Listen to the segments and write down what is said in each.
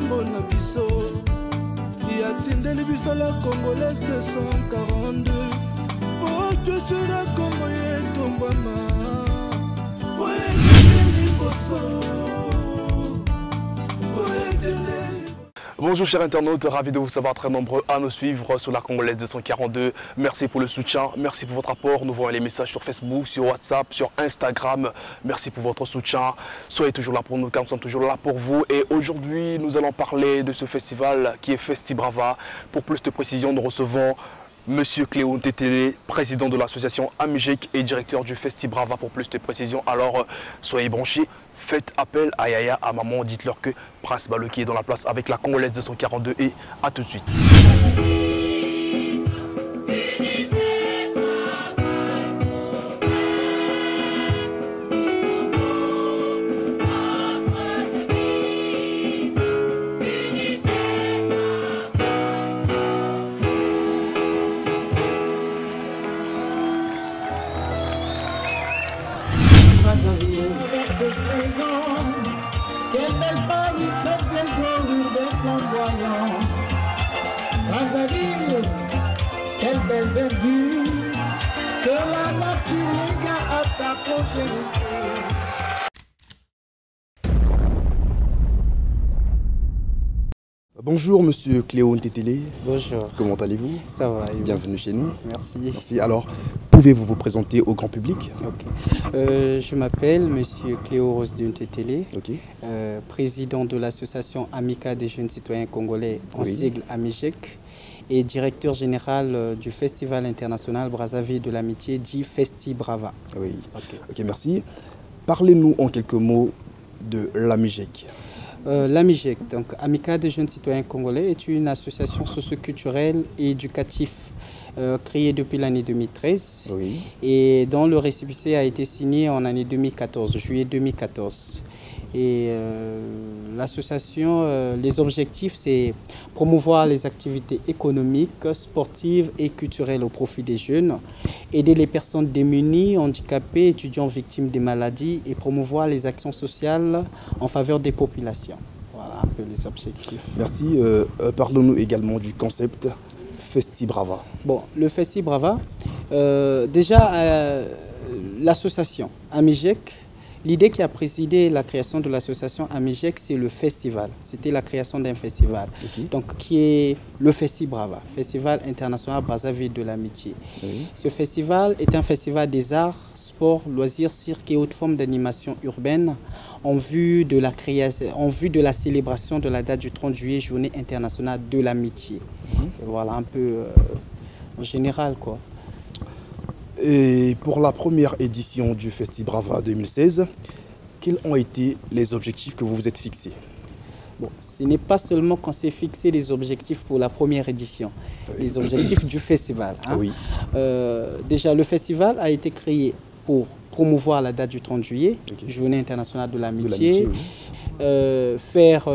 nkombo na biso yatindeli biso la Congolaise 242 po cucura Congo yetombama poetendeli koso. Bonjour chers internautes, ravi de vous savoir très nombreux à nous suivre sur la Congolaise 242. Merci pour le soutien, merci pour votre apport. Nous voyons les messages sur Facebook, sur WhatsApp, sur Instagram. Merci pour votre soutien. Soyez toujours là pour nous car nous sommes toujours là pour vous. Et aujourd'hui, nous allons parler de ce festival qui est Festi-Brava. Pour plus de précision, nous recevons Monsieur Cléon Tétélé, président de l'association Amijek et directeur du Festi-Brava pour plus de précision. Alors, soyez branchés. Faites appel à Yaya, à maman, dites-leur que Prince Balo qui est dans la place avec la Congolaise 242 et à tout de suite. Quelle belle Paris, fête des grands urbains flamboyants. Brazzaville, quelle belle verdure, que la nature légua à ta progéniture. Bonjour Monsieur Cléon Tétélé. Bonjour. Comment allez-vous? Ça va. Bienvenue chez nous. Merci. Merci. Alors, pouvez-vous vous présenter au grand public? Ok. Je m'appelle Monsieur Cléo Rosdune Tétélé, président de l'association Amica des jeunes citoyens congolais, en sigle Amijek, et directeur général du Festival international Brazzaville de l'amitié dit Festi-Brava. Oui. Ok, merci. Parlez-nous en quelques mots de l'Amijek. L'Amijek, donc Amica des jeunes citoyens congolais, est une association socioculturelle et éducative créée depuis l'année 2013 et dont le récépissé a été signé en année 2014, juillet 2014. Et l'association, les objectifs, c'est promouvoir les activités économiques, sportives et culturelles au profit des jeunes, aider les personnes démunies, handicapées, étudiants victimes des maladies et promouvoir les actions sociales en faveur des populations. Voilà un peu les objectifs. Merci. Parlons-nous également du concept Festi-Brava. Bon, le Festi-Brava, déjà l'association Amijek, l'idée qui a présidé la création de l'association Amijek, c'est le festival. C'était la création d'un festival, donc qui est le Festi-Brava, Festival international Brazzaville de l'amitié. Ce festival est un festival des arts, sports, loisirs, cirque et autres formes d'animation urbaine en vue de la célébration de la date du 30 juillet, journée internationale de l'amitié. Voilà un peu en général quoi. Et pour la première édition du Festi-Brava 2016, quels ont été les objectifs que vous vous êtes fixés? Bon, ce n'est pas seulement qu'on s'est fixé les objectifs pour la première édition, les objectifs du festival. Hein. Déjà, le festival a été créé pour promouvoir la date du 30 juillet, journée internationale de l'amitié, faire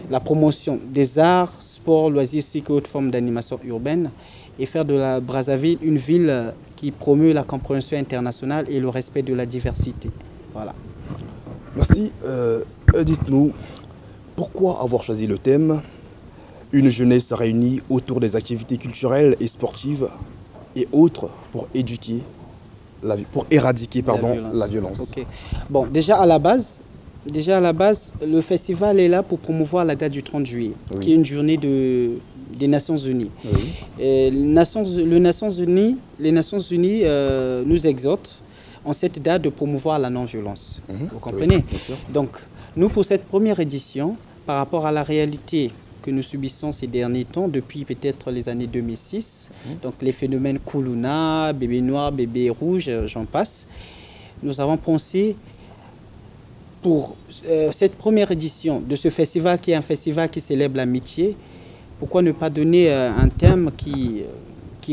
la promotion des arts, sports, loisirs, cirque et autres formes d'animation urbaine et faire de la Brazzaville une ville qui promeut la compréhension internationale et le respect de la diversité. Voilà. Merci. Dites-nous, pourquoi avoir choisi le thème « Une jeunesse réunie autour des activités culturelles et sportives et autres pour éduquer, pour éradiquer la violence. Bon, déjà à la base, le festival est là pour promouvoir la date du 30 juillet, qui est une journée des Nations Unies. Et les Nations Unies nous exhortent en cette date de promouvoir la non-violence. Vous comprenez? Donc, nous, pour cette première édition, par rapport à la réalité que nous subissons ces derniers temps, depuis peut-être les années 2006, donc les phénomènes Koulouna, bébé noir, bébé rouge, j'en passe, nous avons pensé pour cette première édition de ce festival, qui est un festival qui célèbre l'amitié, pourquoi ne pas donner un thème qui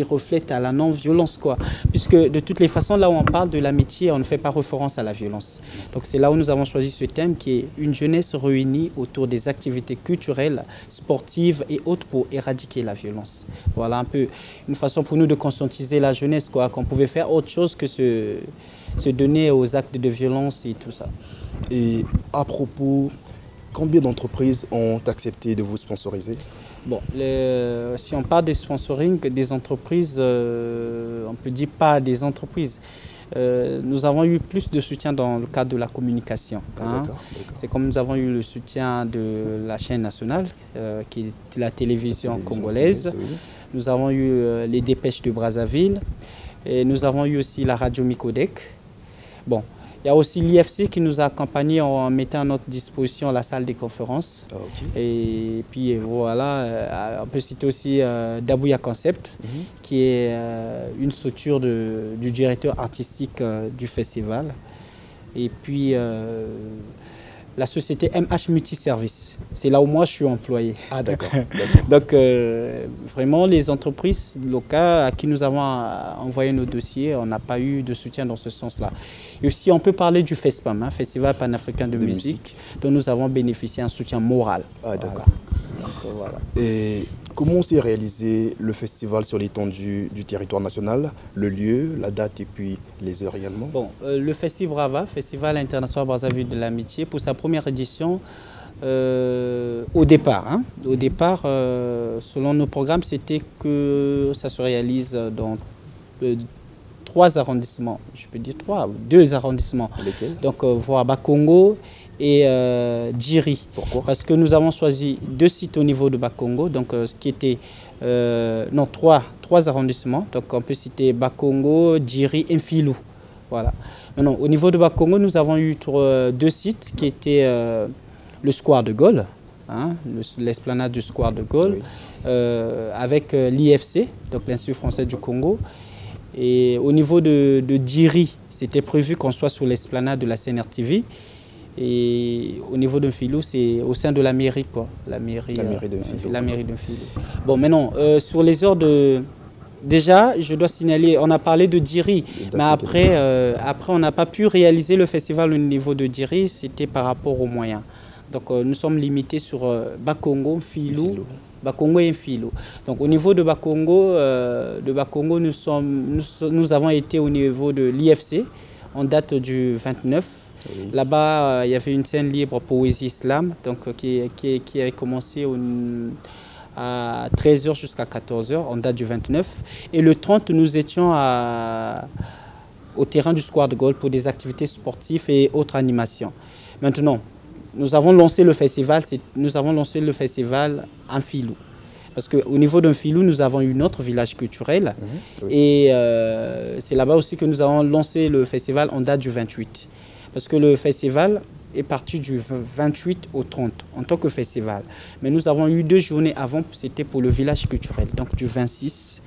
reflète à la non-violence, quoi. Puisque de toutes les façons, là où on parle de l'amitié, on ne fait pas référence à la violence. Donc c'est là où nous avons choisi ce thème qui est une jeunesse réunie autour des activités culturelles, sportives et autres pour éradiquer la violence. Voilà un peu une façon pour nous de conscientiser la jeunesse, quoi, qu'on pouvait faire autre chose que se donner aux actes de violence et tout ça. Et à propos combien d'entreprises ont accepté de vous sponsoriser? Bon, si on parle des sponsoring, des entreprises, on peut dire pas des entreprises. Nous avons eu plus de soutien dans le cadre de la communication. Hein. C'est comme nous avons eu le soutien de la chaîne nationale, qui est la télévision congolaise. Oui. Nous avons eu les Dépêches de Brazzaville. Et nous avons eu aussi la radio Micodec. Bon, il y a aussi l'IFC qui nous a accompagnés en mettant à notre disposition la salle des conférences. Et puis voilà, on peut citer aussi Dabouya Concept, qui est une structure du directeur artistique du festival. Et puis la société MH Multiservice, c'est là où moi je suis employé. Ah d'accord. Donc vraiment les entreprises locales à qui nous avons envoyé nos dossiers, on n'a pas eu de soutien dans ce sens-là. Et aussi on peut parler du FESPAM, hein, Festival panafricain de musique, dont nous avons bénéficié d'un soutien moral. Ah d'accord. Voilà. Et comment s'est réalisé le festival sur l'étendue du territoire national, le lieu, la date et puis les heures également? Bon, le Festival Brava, Festival international Brazzaville de l'amitié, pour sa première édition, au départ, selon nos programmes, c'était que ça se réalise dans 3 arrondissements, je peux dire 2 arrondissements. Lesquels? Donc, voir Bakongo et Djiri. Pourquoi? Parce que nous avons choisi 2 sites au niveau de Bakongo, donc ce qui était 3 arrondissements. Donc on peut citer Bakongo, Djiri et Mfilou. Voilà. Maintenant, au niveau de Bakongo, nous avons eu 2 sites qui étaient le Square de Gaulle, hein, l'esplanade du Square de Gaulle, oui. Avec l'IFC, donc l'Institut français du Congo. Et au niveau de Djiri, c'était prévu qu'on soit sur l'esplanade de la CNRTV. Et au niveau d'un filou, c'est au sein de la mairie, quoi. La mairie d'un filou. Bon, maintenant, sur les heures de... Déjà, je dois signaler, on a parlé de Djiri, mais après, on n'a pas pu réaliser le festival au niveau de Djiri, c'était par rapport aux moyens. Donc, nous sommes limités sur Bakongo, Mfilou, Bakongo et Mfilou. Donc, au niveau de Bakongo, nous avons été au niveau de l'IFC, en date du 29. Oui. Là-bas, il y avait une scène libre poésie islam, donc, qui avait commencé à 13h jusqu'à 14h, en date du 29. Et le 30, nous étions au terrain du Square de Gaulle pour des activités sportives et autres animations. Maintenant, nous avons lancé le festival en Filou. Parce qu'au niveau d'un Filou, nous avons eu notre village culturel. Oui. Et c'est là-bas aussi que nous avons lancé le festival en date du 28. Parce que le festival est parti du 28 au 30 en tant que festival. Mais nous avons eu 2 journées avant, c'était pour le village culturel. Donc du 26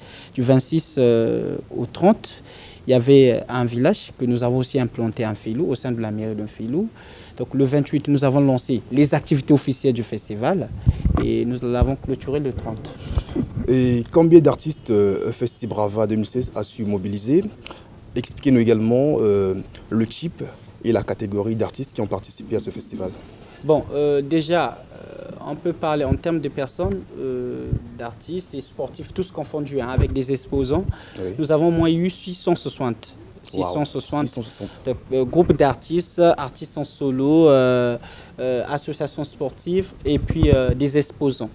au 30, il y avait un village que nous avons aussi implanté en Filou, au sein de la mairie de Filou. Donc le 28, nous avons lancé les activités officielles du festival et nous l'avons clôturé le 30. Et combien d'artistes Festibrava 2016 a su mobiliser? Expliquez-nous également le type et la catégorie d'artistes qui ont participé à ce festival. Bon, déjà, on peut parler en termes de personnes, d'artistes et sportifs, tous confondus, hein, avec des exposants. Oui. Nous avons au moins eu 660. 660 groupes d'artistes, artistes en solo, associations sportives et puis des exposants.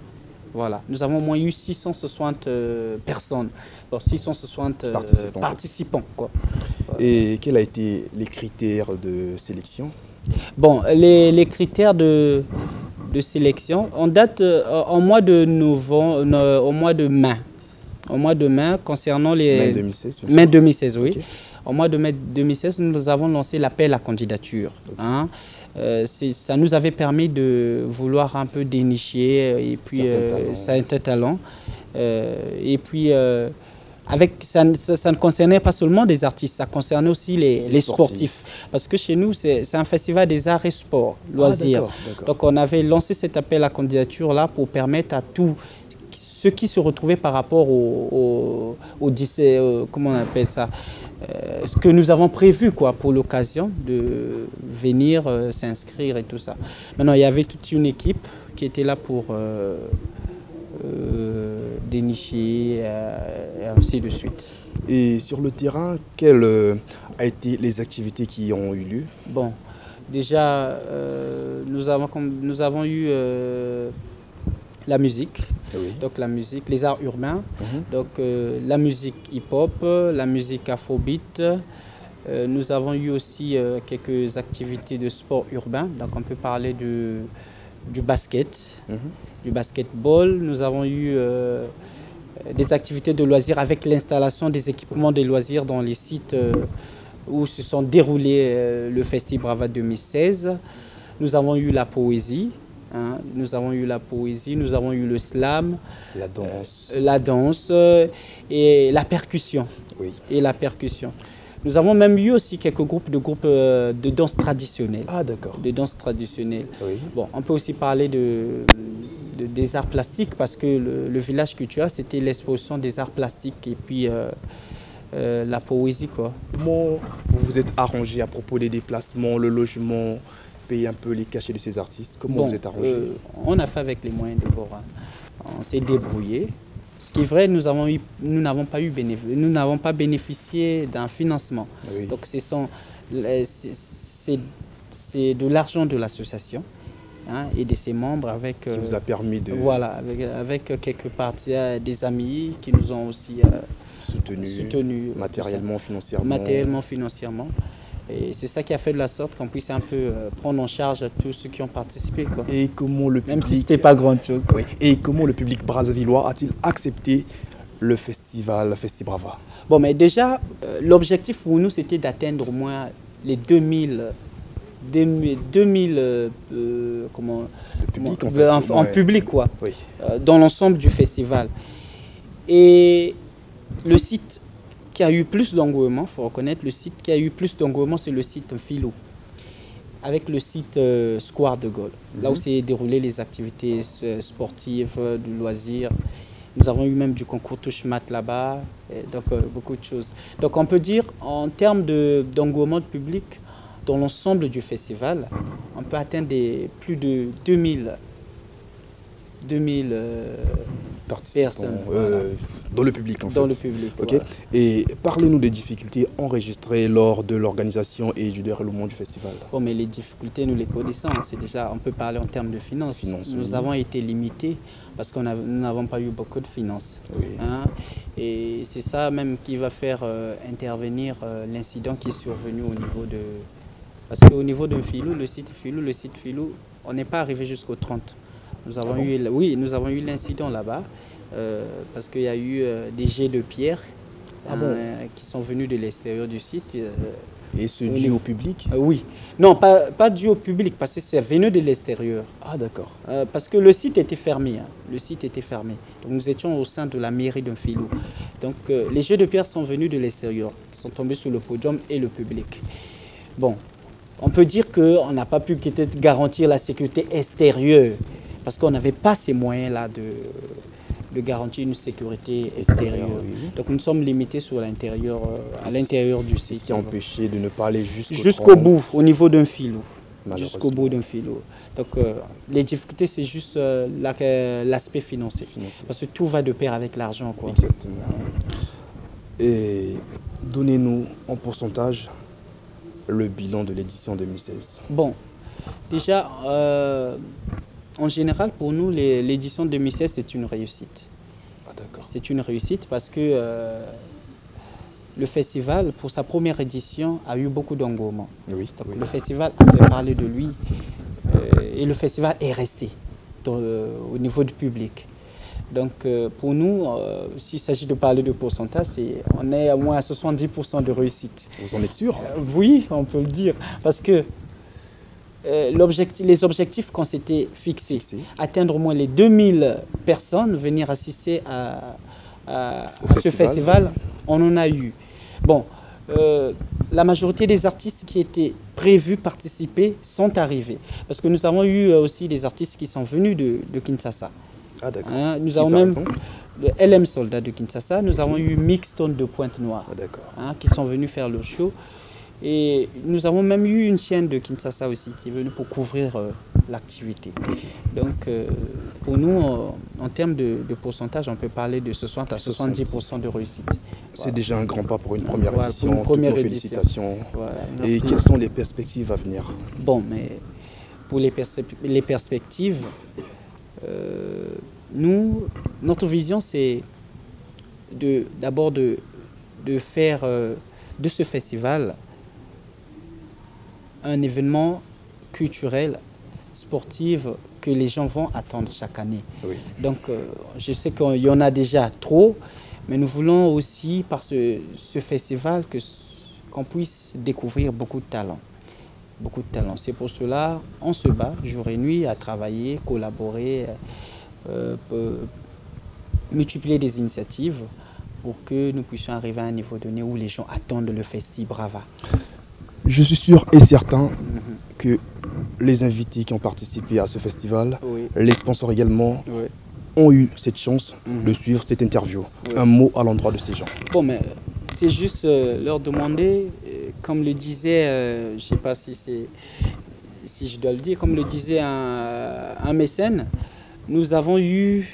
Voilà, nous avons au moins eu 660 personnes, alors 660 participants. Quoi. Et quels ont été les critères de sélection? Bon, les critères de sélection, on date au mois de novembre, au mois de mai. Au mois de mai, concernant les... Mai 2016, mai 2016, oui. Okay. Au mois de mai 2016, nous avons lancé l'appel à candidature. Okay. Hein. Ça nous avait permis de vouloir un peu dénicher et puis certains talents. Et puis, ça ne concernait pas seulement des artistes, ça concernait aussi les sportifs. Parce que chez nous, c'est un festival des arts et sports, loisirs. Donc on avait lancé cet appel à candidature-là pour permettre à tous ceux qui se retrouvaient par rapport comment on appelle ça, ce que nous avons prévu quoi, pour l'occasion de venir s'inscrire et tout ça. Maintenant, il y avait toute une équipe qui était là pour dénicher et ainsi de suite. Et sur le terrain, quelles ont été les activités qui ont eu lieu? Bon, Déjà, nous avons eu la musique, Oui. donc la musique, les arts urbains, donc la musique hip-hop, la musique afrobeat. Nous avons eu aussi quelques activités de sport urbain, donc on peut parler du basket, du basketball. Nous avons eu des activités de loisirs avec l'installation des équipements de loisirs dans les sites où se sont déroulés le Festi Brava 2016. Nous avons eu la poésie. Nous avons eu la poésie, nous avons eu le slam, la danse et la percussion. Oui. Et la percussion. Nous avons même eu aussi quelques groupes de danse traditionnelle. Ah, d'accord. De danse traditionnelle. Oui. Bon, on peut aussi parler des arts plastiques parce que le village culturel, c'était l'exposition des arts plastiques et puis la poésie, quoi. Comment vous vous êtes arrangé à propos des déplacements, le logement, payer un peu les cachets de ces artistes? Comment vous êtes arrangé? On a fait avec les moyens de bord. On s'est débrouillé. Ce qui est vrai, nous n'avons pas bénéficié d'un financement. Oui. Donc c'est de l'argent de l'association et de ses membres avec... Qui vous a permis de... Voilà, avec quelques parties, des amis qui nous ont aussi soutenus matériellement, financièrement. Matériellement, financièrement. Et c'est ça qui a fait de la sorte qu'on puisse un peu prendre en charge tous ceux qui ont participé, quoi. Et comment le public... Même si ce n'était pas grand-chose. Oui. Et comment le public brassavillois a-t-il accepté le festival Festi Brava? Bon, mais déjà, l'objectif pour nous, c'était d'atteindre au moins les 2000 comment... Le public, en fait. En public, quoi. Oui. Dans l'ensemble du festival. Et le site qui a eu plus d'engouement, il faut reconnaître, le site qui a eu plus d'engouement, c'est le site Philo, avec le site Square de Gaulle, là où s'est déroulé les activités sportives, de loisirs. Nous avons eu même du concours Touche-Mat là-bas, donc beaucoup de choses. Donc on peut dire, en termes d'engouement de public, dans l'ensemble du festival, on peut atteindre plus de 2000 personnes. Voilà. Dans le public, en fait. Dans le public, ok. voilà. Et parlez-nous des difficultés enregistrées lors de l'organisation et du déroulement du festival. Bon, mais les difficultés, nous les connaissons. C'est déjà, on peut parler en termes de finances. Nous avons été limités parce que nous n'avons pas eu beaucoup de finances. Oui. Et c'est ça même qui va faire intervenir l'incident qui est survenu au niveau de... Parce qu'au niveau de Filou, le site Filou, on n'est pas arrivé jusqu'au 30. Nous avons nous avons eu l'incident là-bas. Parce qu'il y a eu des jets de pierre qui sont venus de l'extérieur du site. Et ce dû au public? Oui. Non, pas dû au public, parce que c'est venu de l'extérieur. Ah, d'accord. Parce que le site était fermé. Le site était fermé. Donc nous étions au sein de la mairie d'un Filou. Donc les jets de pierre sont venus de l'extérieur, sont tombés sur le podium et le public. Bon, on peut dire qu'on n'a pas pu peut-être garantir la sécurité extérieure, parce qu'on n'avait pas ces moyens-là de garantir une sécurité extérieure. Oui. Donc nous sommes limités sur l'intérieur, à l'intérieur du site. Ce qui a empêché de ne pas aller jusqu'au bout, au niveau d'un filou. Jusqu'au bout d'un filou. Donc les difficultés, c'est juste l'aspect financier. Parce que tout va de pair avec l'argent, quoi. Exactement. Et donnez-nous en pourcentage le bilan de l'édition 2016. Bon, déjà... en général, pour nous, l'édition 2016, c'est une réussite. Ah, d'accord. C'est une réussite parce que le festival, pour sa première édition, a eu beaucoup d'engouement. Oui, donc, oui. le festival a fait parler de lui et le festival est resté au niveau du public. Donc, pour nous, s'il s'agit de parler de pourcentage, on est à moins à 70% de réussite. Vous en êtes sûr? Oui, on peut le dire. Parce que les objectifs qu'on s'était fixés, atteindre au moins les 2000 personnes, venir assister à ce festival, on en a eu. Bon, la majorité des artistes qui étaient prévus participer sont arrivés. Parce que nous avons eu aussi des artistes qui sont venus de Kinshasa. Ah, d'accord. Nous avons même le LM Soldat de Kinshasa, nous avons eu Mixstone de Pointe-Noire, qui sont venus faire le show. Et nous avons même eu une chaîne de Kinshasa aussi qui est venue pour couvrir l'activité. Donc pour nous, en termes de pourcentage, on peut parler de 60 à 70% de réussite. C'est Voilà. déjà un grand pas pour une première Voilà, édition. pour une première Toutes nos édition. félicitations. Voilà, Et merci. quelles sont les perspectives à venir? Bon, mais pour les perspectives, notre vision, c'est d'abord de faire de ce festival un événement culturel, sportif, que les gens vont attendre chaque année. Oui. Donc, je sais qu'il y en a déjà trop, mais nous voulons aussi, par ce festival, qu'on puisse découvrir beaucoup de talents. Beaucoup de talents. C'est pour cela on se bat jour et nuit à travailler, collaborer, multiplier des initiatives pour que nous puissions arriver à un niveau donné où les gens attendent le Festi Brava. Je suis sûr et certain que les invités qui ont participé à ce festival, Oui. les sponsors également, Oui. ont eu cette chance de suivre cette intervio. Oui. Un mot à l'endroit de ces gens. Bon, mais c'est juste leur demander, comme le disait, je ne sais pas si je dois le dire, comme le disait un mécène, nous avons eu,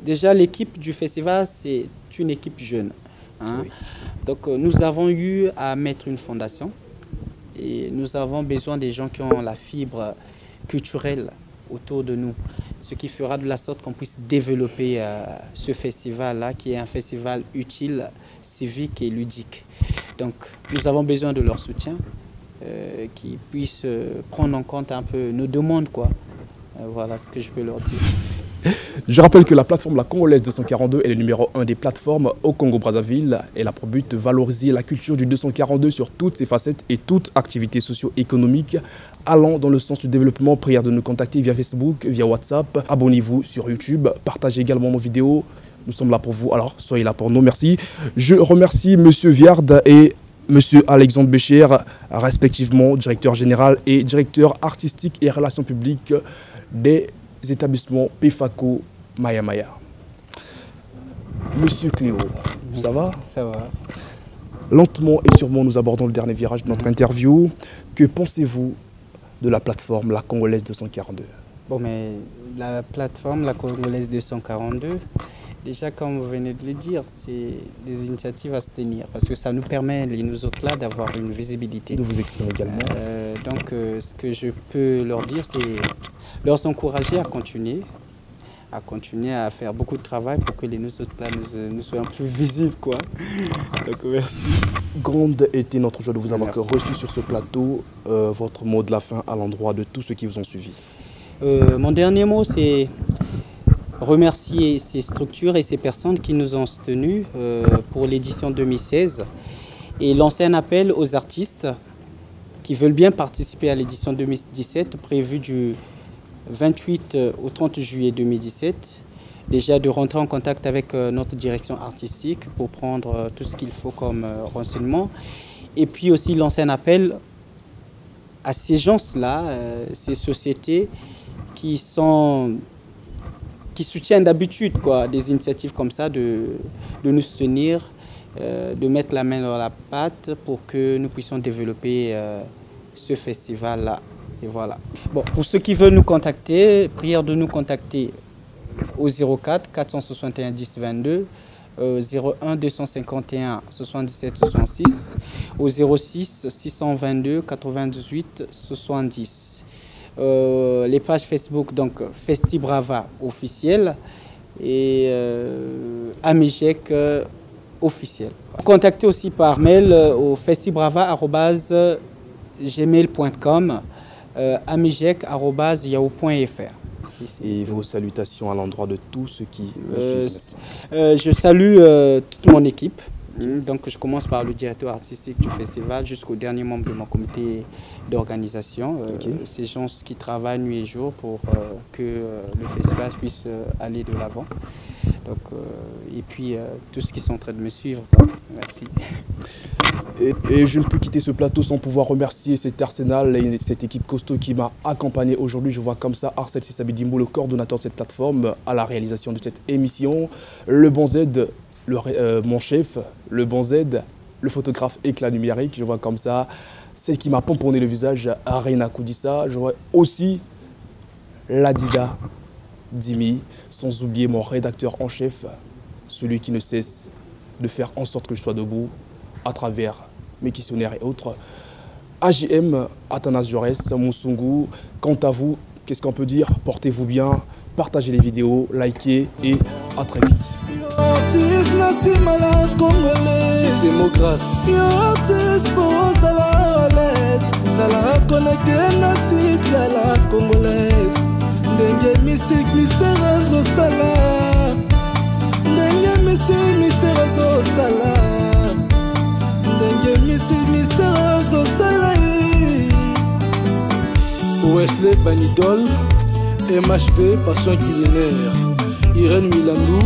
déjà l'équipe du festival, c'est une équipe jeune. Hein. Oui. Donc nous avons eu à mettre une fondation et nous avons besoin des gens qui ont la fibre culturelle autour de nous, ce qui fera de la sorte qu'on puisse développer ce festival-là, qui est un festival utile, civique et ludique. Donc nous avons besoin de leur soutien, qui puissent prendre en compte un peu nos demandes, quoi. Voilà ce que je peux leur dire. Je rappelle que la plateforme La Congolaise 242 est le numéro 1 des plateformes au Congo-Brazzaville. Elle a pour but de valoriser la culture du 242 sur toutes ses facettes et toutes activités socio-économiques allant dans le sens du développement. Prière de nous contacter via Facebook, via WhatsApp. Abonnez-vous sur YouTube, partagez également nos vidéos. Nous sommes là pour vous, alors soyez là pour nous, merci. Je remercie M. Viard et M. Alexandre Bécher, respectivement directeur général et directeur artistique et relations publiques des établissements PEFACO Maya Maya. Monsieur Cléo, ça va? Ça va. Lentement et sûrement, nous abordons le dernier virage de notre interview. Que pensez-vous de la plateforme La Congolaise 242? Bon, mais la plateforme La Congolaise 242, déjà, comme vous venez de le dire, c'est des initiatives à soutenir parce que ça nous permet, nous autres là, d'avoir une visibilité. De vous exprimer également. Donc, ce que je peux leur dire, c'est leur encourager à continuer à faire beaucoup de travail pour que nous autres là, nous soyons plus visibles, quoi. Donc, merci. Grande était notre joie de vous avoir Merci. reçu sur ce plateau. Votre mot de la fin à l'endroit de tous ceux qui vous ont suivi. Mon dernier mot, c'est remercier ces structures et ces personnes qui nous ont soutenus pour l'édition 2016 et lancer un appel aux artistes qui veulent bien participer à l'édition 2017 prévue du 28 au 30 juillet 2017. Déjà de rentrer en contact avec notre direction artistique pour prendre tout ce qu'il faut comme renseignement et puis aussi lancer un appel à ces gens-là, ces sociétés qui soutiennent d'habitude des initiatives comme ça, de nous soutenir, de mettre la main dans la pâte pour que nous puissions développer ce festival-là. Et voilà. Bon, pour ceux qui veulent nous contacter, prière de nous contacter au 04 461 10 22, 01 251 77 66, au 06 622 98 70. Les pages Facebook, donc Festi Brava officiel et Amigec officiel. Contactez aussi par mail au festibrava@gmail.com, amigec@yahoo.fr. Et vos salutations à l'endroit de tous ceux qui nous suivent. Je salue toute mon équipe. Donc je commence par le directeur artistique du festival jusqu'au dernier membre de mon comité d'organisation. Ces gens qui travaillent nuit et jour pour que le festival puisse aller de l'avant. Donc, et puis tous ceux qui sont en train de me suivre. Merci. Et je ne peux quitter ce plateau sans pouvoir remercier cet arsenal et cette équipe costaud qui m'a accompagné aujourd'hui. Je vois comme ça Arcel Sissabidimbo, le coordonnateur de cette plateforme, à la réalisation de cette émission. Le bon Z, mon chef, le bon Z, le photographe éclat numérique. Je vois comme ça celle qui m'a pomponné le visage, Arena Koudissa. Je vois aussi Ladida Dimi, sans oublier mon rédacteur en chef, celui qui ne cesse de faire en sorte que je sois debout à travers mes questionnaires et autres. AJM, Athanas Jaurès, Moussoungou, quant à vous, qu'est-ce qu'on peut dire? Portez-vous bien, partagez les vidéos, likez et à très vite. Ndenge mystique mystère azosala ndenge mystique mystère azosala ndenge mystique mystère azosala Wesley Banidol MHV passion culinaire Irène Milandou